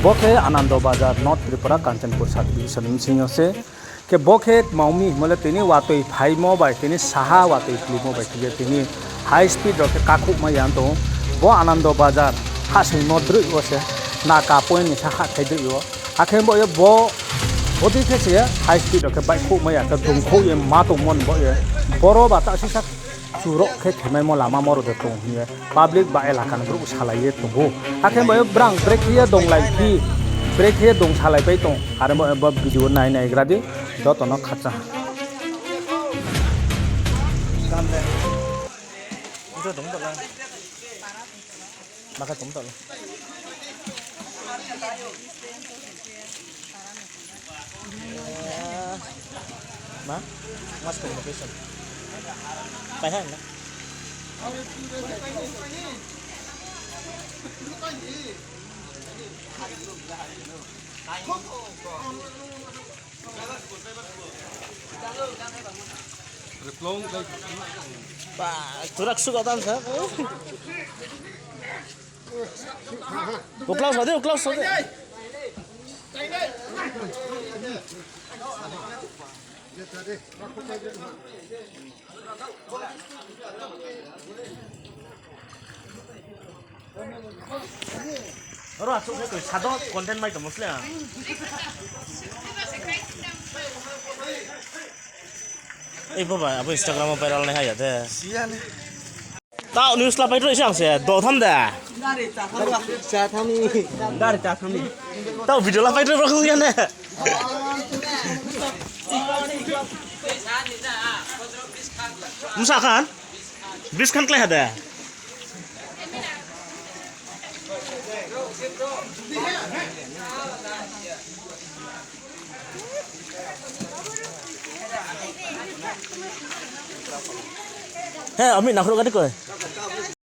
Bokhe Anando Bazar North Tripura Kanchanpur Sub Division sinyo se ke bokhe maumi mole tini watoi phaimo bai tini saha watoi klimo bai tini tini high speed roke kakhuk ma yan to bo Anando Bazar hasui modru ose na ka point ni saha khaidu yo akhem bo ye bo odi khese high speed roke bai khuk ma ya ka dongkho ye ma to mon bo ye boro ba ta sisak surok ke khemai mo lama moro de to ye public ba elakan group salaiye to bo akhem bo brang break ye dong lai ki break ye dong salai bai to are bo video nai nai gradi dot no khacha kamle itu dong to la maka dong to la ma mas communication phải hơn đó. Tôi đặt sugar tam sao? Close rồi, close rồi. Rồi, chúng tôi sẽ đọc content mai tầm lúc nào? Ê, bố bà, Instagram mà viral này hay à thế? Tao news là phải rồi sao sẽ đồ thăm đấy? Trà thăm đi. Tao video là phải rồi không nha nè. Misalkan, bis kan kelih ada. Hei, Amin nak kerja kau?